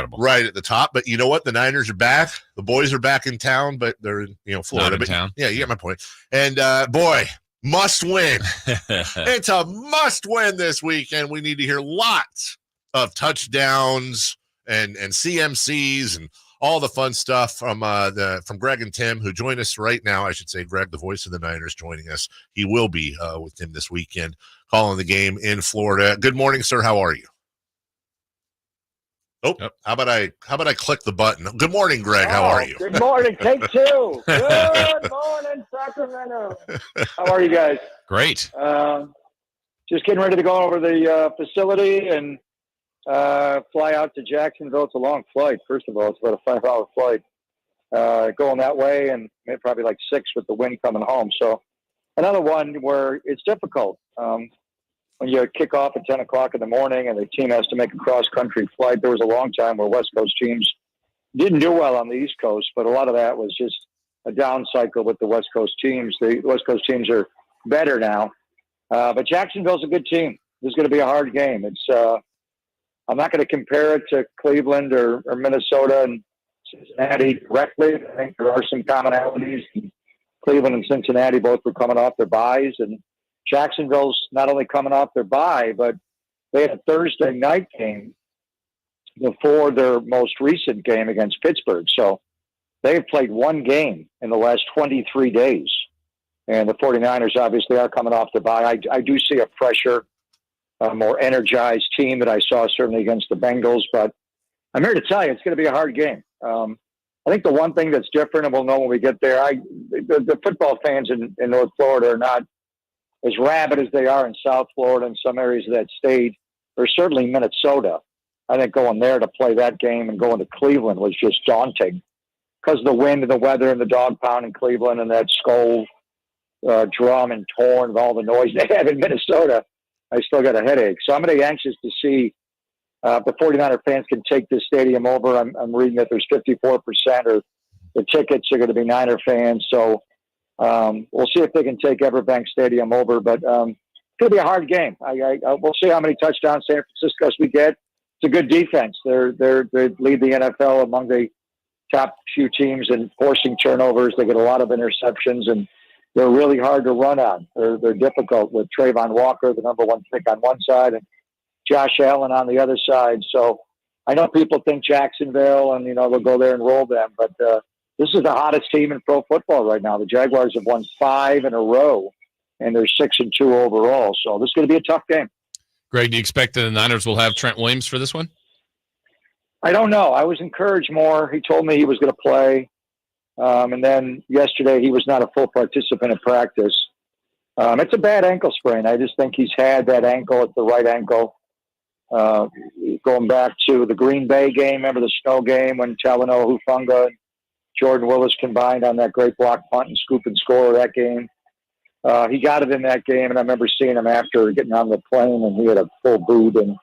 incredible. Right at the top. But you know what? The Niners are back. The boys are back in town, but they're in Florida. Not in town. Yeah, you get my point. And boy, must win. It's a must win this weekend. We need to hear lots of touchdowns and CMCs and all the fun stuff from Greg and Tim, who join us right now. I should say Greg, the voice of the Niners, joining us. He will be with Tim this weekend, calling the game in Florida. Good morning, sir. How are you? Oh, yep. How about I click the button? Good morning, Greg. How are you? Good morning. Take two. Good morning, Sacramento. How are you guys? Great. Just getting ready to go over the facility and fly out to Jacksonville. It's a long flight. First of all, it's about a 5-hour flight going that way, and probably like 6 with the wind coming home. So another one where it's difficult. When you kick off at 10 o'clock in the morning and the team has to make a cross-country flight, there was a long time where West Coast teams didn't do well on the East Coast, but a lot of that was just a down cycle with the West Coast teams. The West Coast teams are better now. But Jacksonville's a good team. This is going to be a hard game. I'm not going to compare it to Cleveland or Minnesota and Cincinnati directly. I think there are some commonalities. Cleveland and Cincinnati both were coming off their byes, and Jacksonville's not only coming off their bye, but they had a Thursday night game before their most recent game against Pittsburgh. So they've played one game in the last 23 days. And the 49ers obviously are coming off the bye. I do see a fresher, more energized team that I saw certainly against the Bengals. But I'm here to tell you, it's going to be a hard game. I think the one thing that's different, and we'll know when we get there, the football fans in North Florida are not as rabid as they are in South Florida and some areas of that state, or certainly Minnesota. I think going there to play that game and going to Cleveland was just daunting because of the wind and the weather and the dog pound in Cleveland and that skull drum and torn and all the noise they have in Minnesota. I still got a headache. So I'm really anxious to see if the 49er fans can take this stadium over. I'm reading that there's 54% or the tickets are going to be Niner fans. So we'll see if they can take Everbank Stadium over, but it's going to be a hard game. We'll see how many touchdowns San Francisco we get. It's a good defense. They lead the NFL among the top few teams in forcing turnovers. They get a lot of interceptions, and they're really hard to run on. They're difficult with Trayvon Walker, the number one pick on one side, and Josh Allen on the other side. So I know people think Jacksonville, and they'll go there and roll them, but this is the hottest team in pro football right now. The Jaguars have won 5 in a row, and they're 6-2 overall. So this is going to be a tough game. Greg, do you expect that the Niners will have Trent Williams for this one? I don't know. I was encouraged more. He told me he was going to play. And then yesterday he was not a full participant in practice. It's a bad ankle sprain. I just think he's had that ankle at the right ankle. Going back to the Green Bay game, remember the snow game when Talanoa Hufanga and Jordan Willis combined on that great block punt and scoop and score of that game. He got it in that game, and I remember seeing him after getting on the plane, and he had a full boot, and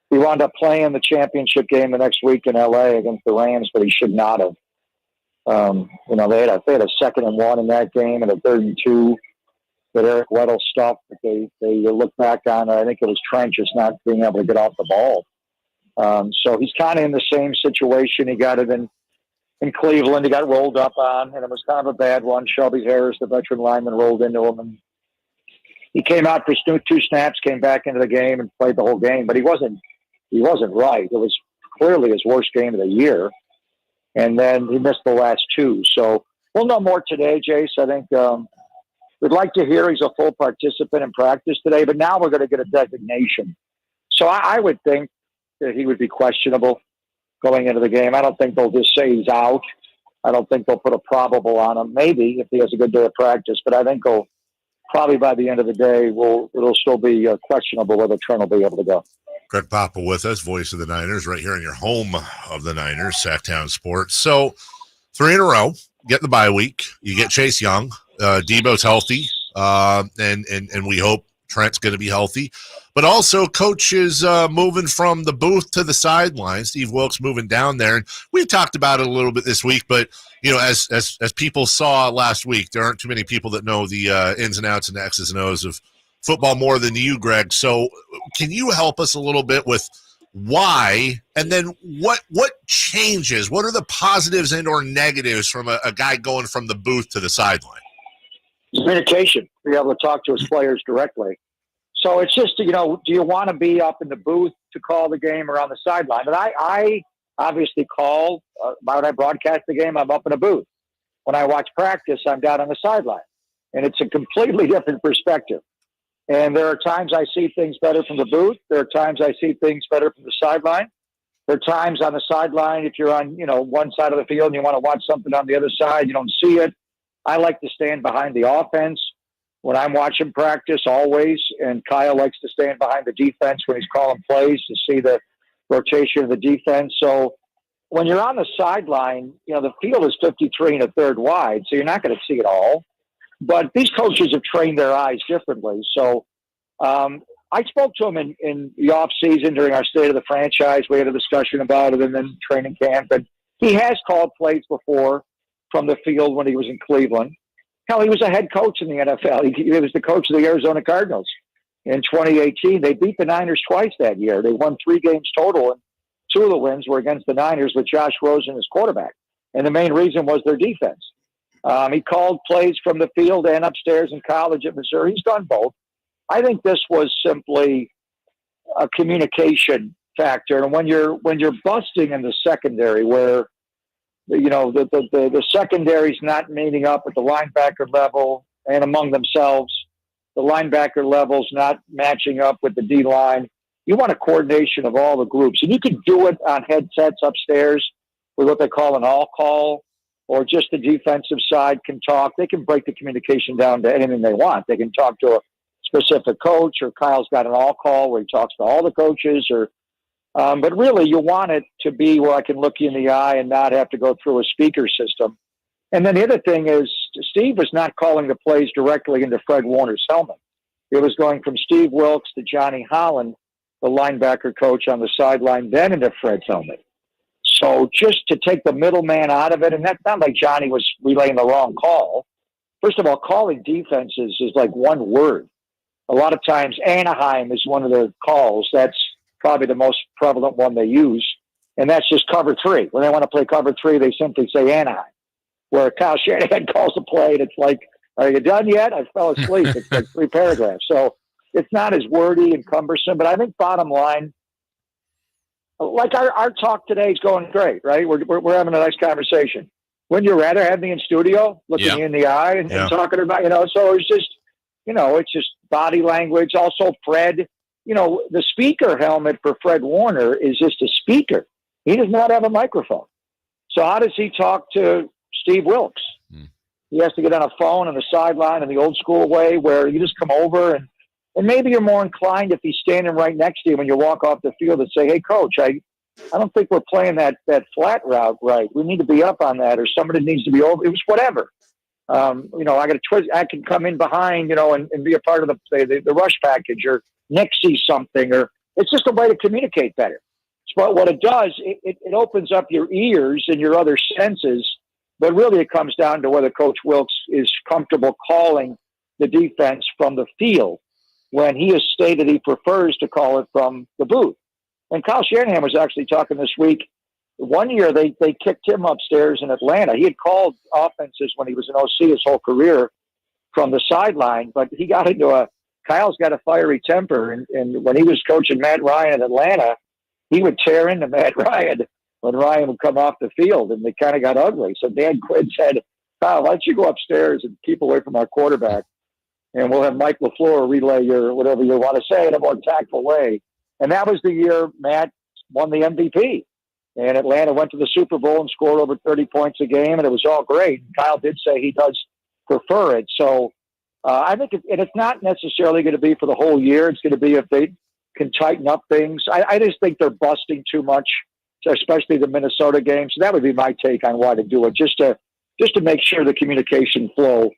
he wound up playing the championship game the next week in L.A. against the Rams, but he should not have. They had a 2nd and 1 in that game and a 3rd and 2 that Eric Weddle stuffed. They look back on, I think it was Trent just not being able to get off the ball. So he's kind of in the same situation. He got it in Cleveland. He got rolled up on, and it was kind of a bad one. Shelby Harris, the veteran lineman, rolled into him, and he came out for 2 snaps, came back into the game, and played the whole game. But he wasn't right. It was clearly his worst game of the year, and then he missed the last 2. So we'll know more today, Jace. I think we'd like to hear he's a full participant in practice today, but now we're going to get a designation. So I would think that he would be questionable going into the game. I don't think they'll just say he's out. I don't think they'll put a probable on him. Maybe if he has a good day of practice, but I think he'll probably by the end of the day, it'll still be questionable whether Trent will be able to go. Greg Papa with us, voice of the Niners, right here in your home of the Niners, Sactown Sports. So 3 in a row, get the bye week. You get Chase Young. Debo's healthy, and we hope Trent's going to be healthy. But also, Coach is moving from the booth to the sideline. Steve Wilkes moving down there. And we've talked about it a little bit this week, but, as people saw last week, there aren't too many people that know the ins and outs and X's and O's of football more than you, Greg. So can you help us a little bit with Why? And then what changes? What are the positives and or negatives from a guy going from the booth to the sideline? Communication, be able to talk to his players directly. So it's just, do you want to be up in the booth to call the game or on the sideline? But I obviously call, when I broadcast the game, I'm up in a booth. When I watch practice, I'm down on the sideline. And it's a completely different perspective. And there are times I see things better from the booth. There are times I see things better from the sideline. There are times on the sideline, if you're on, one side of the field and you want to watch something on the other side, you don't see it. I like to stand behind the offense when I'm watching practice always. And Kyle likes to stand behind the defense when he's calling plays to see the rotation of the defense. So when you're on the sideline, the field is 53 1/3 wide, so you're not going to see it all. But these coaches have trained their eyes differently. So I spoke to him in the off season during our State of the Franchise. We had a discussion about it, and then training camp. And he has called plays before from the field when he was in Cleveland. Hell, he was a head coach in the NFL. He was the coach of the Arizona Cardinals in 2018. They beat the Niners twice that year. They won 3 games total, and 2 of the wins were against the Niners with Josh Rosen as quarterback. And the main reason was their defense. He called plays from the field and upstairs in college at Missouri. He's done both. I think this was simply a communication factor. And when you're busting in the secondary, where the secondary's not meeting up at the linebacker level and among themselves, the linebacker level's not matching up with the D line. You want a coordination of all the groups, and you can do it on headsets upstairs with what they call an all call. Or just the defensive side can talk. They can break the communication down to anything they want. They can talk to a specific coach, or Kyle's got an all call where he talks to all the coaches. But really, you want it to be where I can look you in the eye and not have to go through a speaker system. And then the other thing is, Steve was not calling the plays directly into Fred Warner's helmet. It was going from Steve Wilkes to Johnny Holland, the linebacker coach on the sideline, then into Fred's helmet. So just to take the middleman out of it, and that's not like Johnny was relaying the wrong call. First of all, calling defenses is like one word. A lot of times Anaheim is one of the calls. That's probably the most prevalent one they use. And that's just cover 3. When they want to play cover 3, they simply say Anaheim. Where Kyle Shanahan calls a play, and it's like, are you done yet? I fell asleep. It's like 3 paragraphs. So it's not as wordy and cumbersome. But I think bottom line, like our talk today is going great, right? We're having a nice conversation. Wouldn't you rather have me in studio, looking you in the eye and talking about, so it's just, it's just body language. Also, Fred, the speaker helmet for Fred Warner is just a speaker. He does not have a microphone. So how does he talk to Steve Wilkes? He has to get on a phone on the sideline in the old school way where you just come over and maybe you're more inclined if he's standing right next to you when you walk off the field and say, hey, coach, I don't think we're playing that flat route right. We need to be up on that, or somebody needs to be over. It was whatever. I got to twist. I can come in behind, and be a part of the rush package, or Nick sees something, or it's just a way to communicate better. But what it does, it opens up your ears and your other senses. But really, it comes down to whether Coach Wilkes is comfortable calling the defense from the field, when he has stated he prefers to call it from the booth. And Kyle Shanahan was actually talking this week. One year, they kicked him upstairs in Atlanta. He had called offenses when he was an OC his whole career from the sideline, but he got into Kyle's got a fiery temper. And when he was coaching Matt Ryan in Atlanta, he would tear into Matt Ryan when Ryan would come off the field, and they kind of got ugly. So Dan Quinn said, Kyle, why don't you go upstairs and keep away from our quarterback? And we'll have Mike LaFleur relay your whatever you want to say in a more tactful way. And that was the year Matt won the MVP. And Atlanta went to the Super Bowl and scored over 30 points a game, and it was all great. Kyle did say he does prefer it. So I think it's not necessarily going to be for the whole year. It's going to be if they can tighten up things. I just think they're busting too much, especially the Minnesota game. So that would be my take on why to do it, just to make sure the communication flow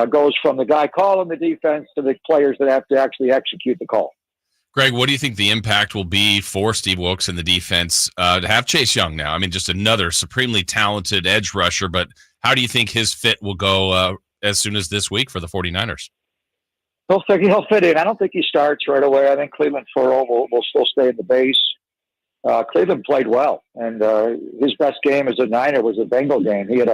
goes from the guy calling the defense to the players that have to actually execute the call. Greg, what do you think the impact will be for Steve Wilkes and the defense to have Chase Young now? I mean, just another supremely talented edge rusher, but how do you think his fit will go as soon as this week for the 49ers? He'll fit in. I don't think he starts right away. I think Cleveland Furrow will still stay in the base. Cleveland played well, and his best game as a Niner was a Bengal game. He had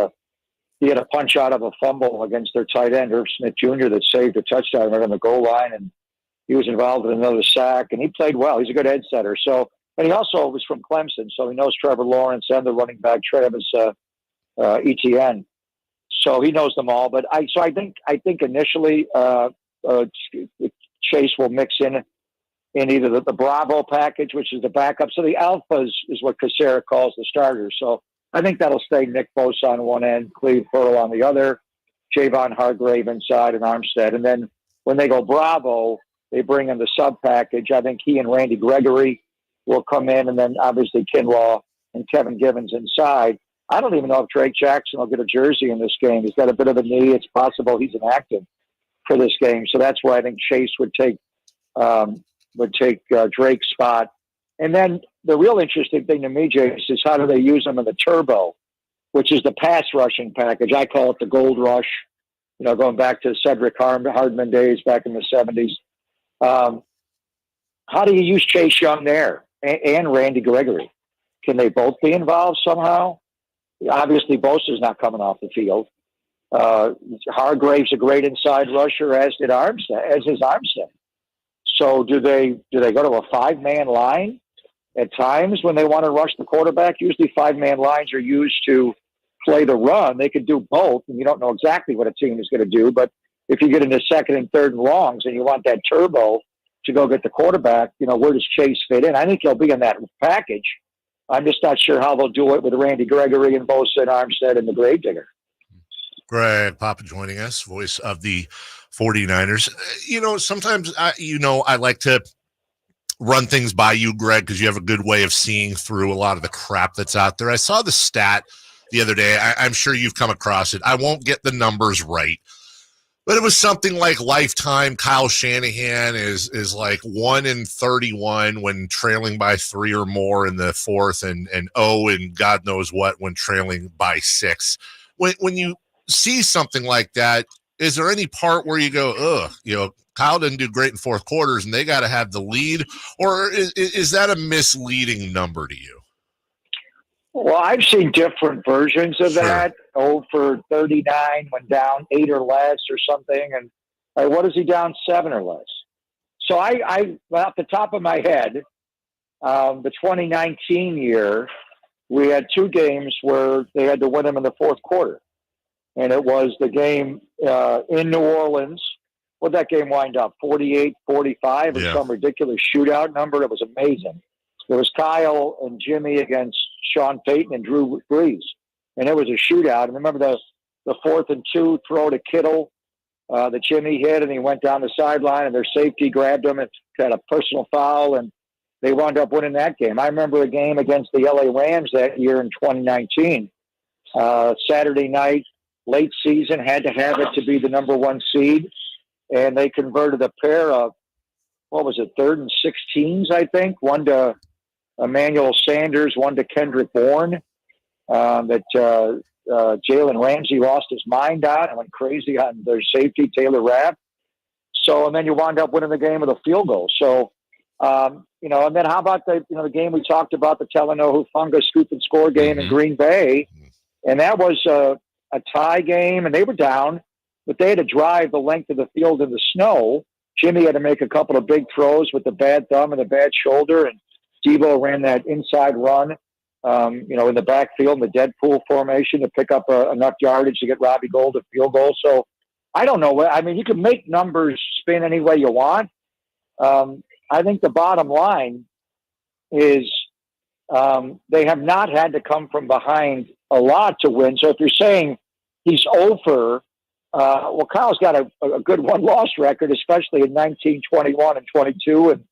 a punch out of a fumble against their tight end, Irv Smith Jr., that saved a touchdown right on the goal line, and he was involved in another sack, and he played well. He's a good edge setter. So, and he also was from Clemson, so he knows Trevor Lawrence and the running back Travis Etienne. So he knows them all. But I think initially Chase will mix in either the Bravo package, which is the backup. So the alphas is what Cassera calls the starters. So I think that'll stay Nick Bosa on one end, Cleve Pearl on the other, Javon Hargrave inside, and Armstead. And then when they go Bravo, they bring in the sub package. I think he and Randy Gregory will come in, and then obviously Kinlaw and Kevin Givens inside. I don't even know if Drake Jackson will get a jersey in this game. He's got a bit of a knee. It's possible he's inactive for this game. So that's why I think Chase would take Drake's spot. And then the real interesting thing to me, Jace, is how do they use him in the turbo, which is the pass rushing package. I call it the gold rush, going back to Cedric Hardman days back in the 70s. How do you use Chase Young there and Randy Gregory? Can they both be involved somehow? Obviously, Bosa's not coming off the field. Hargrave's a great inside rusher, as is Armstead. So do they go to a 5-man line at times when they want to rush the quarterback? Usually 5-man lines are used to play the run. They could do both, and you don't know exactly what a team is going to do. But if you get into second and third and longs and you want that turbo to go get the quarterback, where does Chase fit in? I think he'll be in that package. I'm just not sure how they'll do it with Randy Gregory and Bosa and Armstead and the Gravedigger. Greg Papa joining us, voice of the 49ers. Sometimes I like to run things by you, Greg, because you have a good way of seeing through a lot of the crap that's out there. I saw the stat the other day. I'm sure you've come across it. I won't get the numbers right, but it was something like lifetime Kyle Shanahan is like 1-31 when trailing by 3 or more in the fourth, and 0 and God knows what when trailing by 6. When you see something like that, is there any part where you go, Kyle didn't do great in fourth quarters and they got to have the lead, or is that a misleading number to you? Well, I've seen different versions of that. 0 for 39 when down 8 or less or something. And what is he down 7 or less? So I off the top of my head, the 2019 year, we had 2 games where they had to win them in the fourth quarter. And it was the game in New Orleans. What'd that game wind up? 48-45 or some ridiculous shootout number. It was amazing. It was Kyle and Jimmy against Sean Payton and Drew Brees. And it was a shootout. And remember the 4th and 2 throw to Kittle that Jimmy hit, and he went down the sideline, and their safety grabbed him and had a personal foul, and they wound up winning that game. I remember a game against the LA Rams that year in 2019. Saturday night, late season, had to have it to be the number 1 seed. And they converted a pair of, 3rd and 16s, I think. One to Emmanuel Sanders, one to Kendrick Bourne. That Jalen Ramsey lost his mind on and went crazy on their safety, Taylor Rapp. So, and then you wound up winning the game with a field goal. So, and then how about the game we talked about, the Talanoa Hufanga scoop and score game in Green Bay? And that was a tie game, and they were down, but they had to drive the length of the field in the snow. Jimmy had to make a couple of big throws with the bad thumb and the bad shoulder, and Debo ran that inside run, in the backfield in the Deadpool formation to pick up enough yardage to get Robbie Gould a field goal. So I don't know. I mean, you can make numbers spin any way you want. I think the bottom line is they have not had to come from behind a lot to win. So if you're saying he's over, Kyle's got a good one-loss record, especially in 19, 21, and 22, and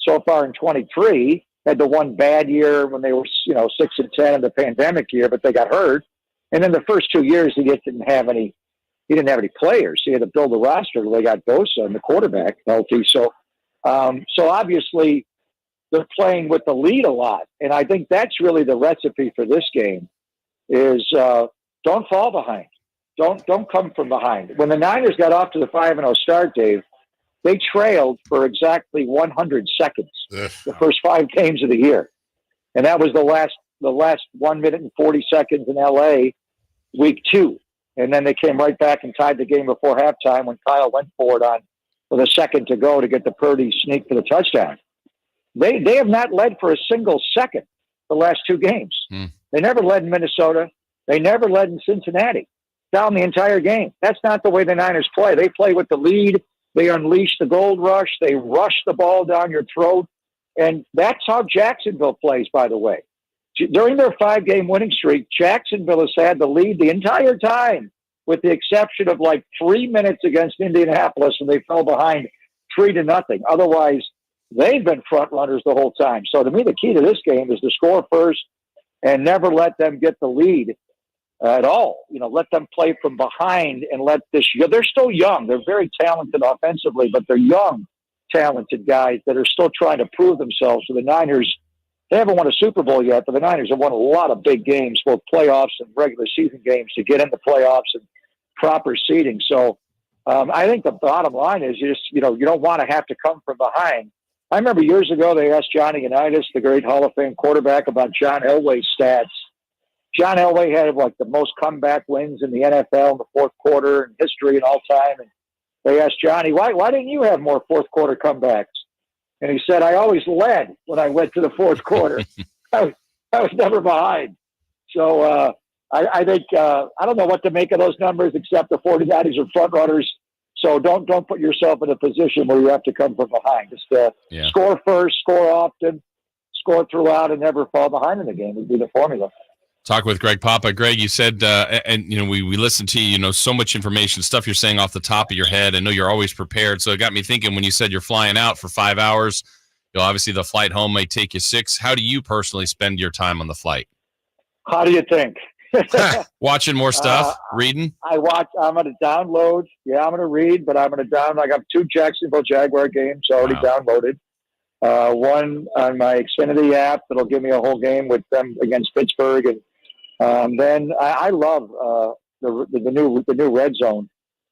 so far in 23. Had the one bad year when they were 6-10 in the pandemic year, but they got hurt. And in the first 2 years, he didn't have any players. He had to build a roster. They got Bosa and the quarterback healthy. So obviously they're playing with the lead a lot. And I think that's really the recipe for this game is don't fall behind. Don't come from behind. When the Niners got off to the 5-0 start, Dave, they trailed for exactly 100 seconds the first 5 games of the year. And that was the last 1 minute and 40 seconds in LA, week 2. And then they came right back and tied the game before halftime when Kyle went for it with a second to go to get the Purdy sneak for the touchdown. They have not led for a single second the last 2 games. They never led in Minnesota. They never led in Cincinnati down the entire game. That's not the way the Niners play. They play with the lead. They unleash the gold rush. They rush the ball down your throat. And that's how Jacksonville plays, by the way. During their 5-game winning streak, Jacksonville has had the lead the entire time, with the exception of like 3 minutes against Indianapolis, and they fell behind 3-0. Otherwise, they've been front runners the whole time. So to me, the key to this game is to score first and never let them get the lead at all. Let them play from behind and they're still young. They're very talented offensively, but they're young, talented guys that are still trying to prove themselves. So the Niners, they haven't won a Super Bowl yet, but the Niners have won a lot of big games, both playoffs and regular season games, to get into playoffs and proper seeding. So I think the bottom line is you don't want to have to come from behind. I remember years ago they asked Johnny Unitas, the great Hall of Fame quarterback, about John Elway's stats. John Elway had like the most comeback wins in the NFL in the fourth quarter in history and all time. And they asked Johnny, why didn't you have more fourth quarter comebacks? And he said, I always led when I went to the fourth quarter. I was never behind. So I think I don't know what to make of those numbers, except the 49ers are front runners. So don't put yourself in a position where you have to come from behind. Just score first, score often, score throughout, and never fall behind in the game would be the formula. Talk with Greg Papa. Greg, you said, and we listened to you, so much information, stuff you're saying off the top of your head. I know you're always prepared. So it got me thinking when you said you're flying out for 5 hours, obviously the flight home may take you 6. How do you personally spend your time on the flight? How do you think? Watching more stuff, reading? I'm going to download. Yeah, I'm going to read, but I'm going to download. I got 2 Jacksonville Jaguar games already downloaded. One on my Xfinity app that'll give me a whole game with them against Pittsburgh. And then I love the new Red Zone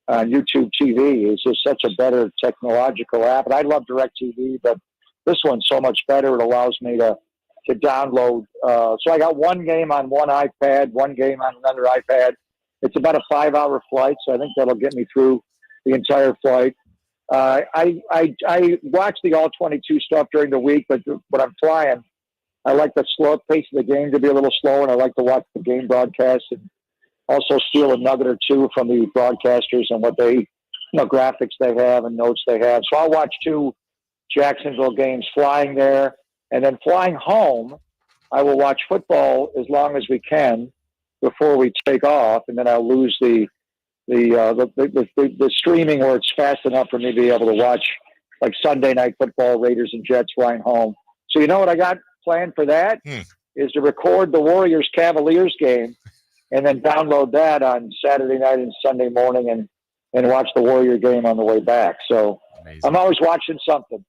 on YouTube TV. It's just such a better technological app. And I love DirecTV, but this one's so much better. It allows me to download. So I got one game on one iPad, one game on another iPad. It's about a 5-hour flight, so I think that'll get me through the entire flight. I watch the all 22 stuff during the week, but when I'm flying, I like the slow pace of the game to be a little slower, and I like to watch the game broadcast and also steal a nugget or two from the broadcasters and what they, graphics they have and notes they have. So I'll watch 2 Jacksonville games flying there, and then flying home, I will watch football as long as we can before we take off, and then I'll lose the streaming where it's fast enough for me to be able to watch like Sunday Night Football, Raiders and Jets flying home. So you know what I got planned for that is to record the Warriors-Cavaliers game and then download that on Saturday night and Sunday morning and watch the Warrior game on the way back. So amazing. I'm always watching something.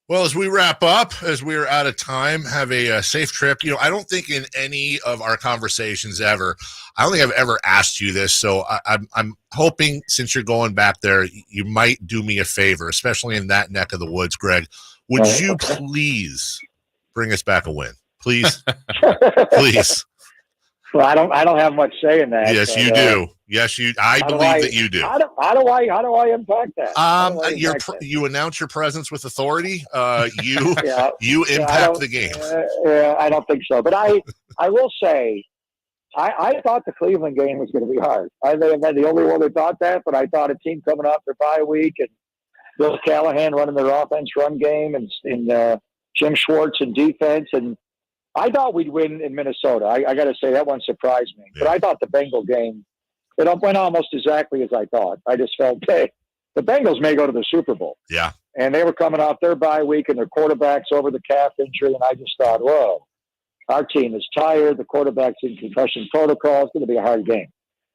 Well, as we wrap up, as we're out of time, have a safe trip. I don't think in any of our conversations ever, I don't think I've ever asked you this. So I'm hoping since you're going back there, you might do me a favor, especially in that neck of the woods, Greg. Would you please bring us back a win? Please. Please. Well, I don't have much say in that. Yes, you do. Yes, I believe that you do. How do I impact that? You announce your presence with authority. You impact the game. I don't think so. But I will say, I thought the Cleveland game was going to be hard. I may have been the only one that thought that, but I thought a team coming off their bye week and Bill Callahan running their offense run game and Jim Schwartz in defense, and I thought we'd win in Minnesota. I got to say that one surprised me. Yeah. But I thought the Bengal game, it went almost exactly as I thought. I just felt, hey, the Bengals may go to the Super Bowl. Yeah. And they were coming off their bye week and their quarterback's over the calf injury, and I just thought, whoa, our team is tired. The quarterback's in concussion protocol. It's going to be a hard game.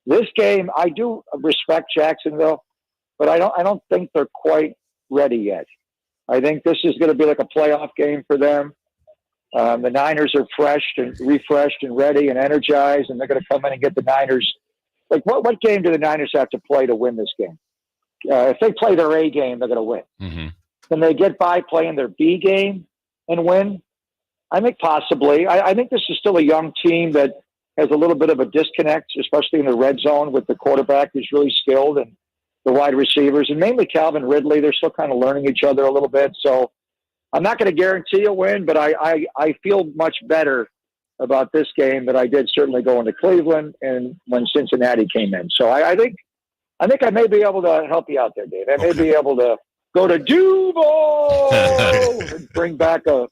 This game, I do respect Jacksonville, but I don't think they're quite ready yet. I think this is going to be like a playoff game for them. The Niners are refreshed and ready and energized, and they're going to come in and get the Niners. Like, what game do the Niners have to play to win this game? If they play their A game, they're going to win. Mm-hmm. Can they get by playing their B game and win? I think possibly. I think this is still a young team that has a little bit of a disconnect, especially in the red zone with the quarterback who's really skilled and the wide receivers, and mainly Calvin Ridley. They're still kind of learning each other a little bit. So I'm not going to guarantee a win, but I feel much better about this game than I did certainly going to Cleveland and when Cincinnati came in. So I think I may be able to help you out there, Dave. I may be able to go to Duval and bring back a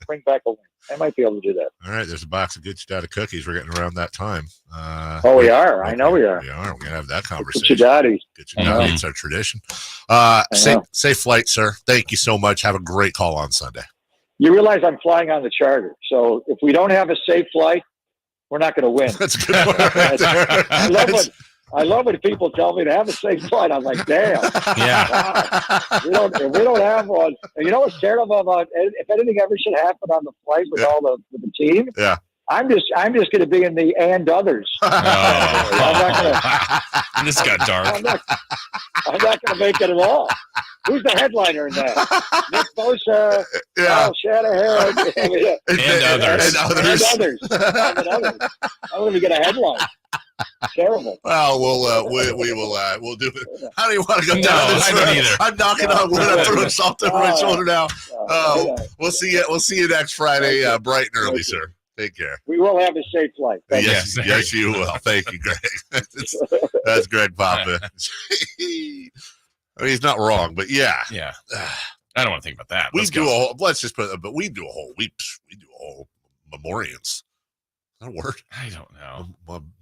win. I might be able to do that. All right, there's a box of good stat of cookies. We're getting around that time. We are. I know we are. We are. We're gonna have that conversation. Get your daddies. It's our tradition. Safe flight, sir. Thank you so much. Have a great call on Sunday. You realize I'm flying on the charter, so if we don't have a safe flight, we're not going to win. That's a good one. I love when people tell me to have a safe flight. I'm like, damn. Yeah. If we don't have one. And you know what's terrible about if anything ever should happen on the flight with with the team? Yeah. I'm just going to be in the and others. I'm not gonna, this got dark. I'm not going to make it at all. Who's the headliner in that? Nick Bosa, Kyle Shanahan, and others. I'm going to get a headline. Terrible. Well, we'll do it. How do you want to go down this I road? don't either. I'm knocking on wood. I'm throwing salt over my shoulder now. We'll see you. We'll see you next Friday, bright and early, sir. Take care. We will have a safe flight. Yes, you will. Thank you, Greg. That's Greg Papa. I mean, he's not wrong, but yeah. I don't want to think about that. Let's just put it, but we do a whole memorials. Is that a word? I don't know.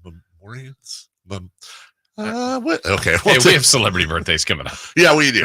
Memorials? What? Okay. Hey, we have celebrity birthdays coming up. Yeah, we do.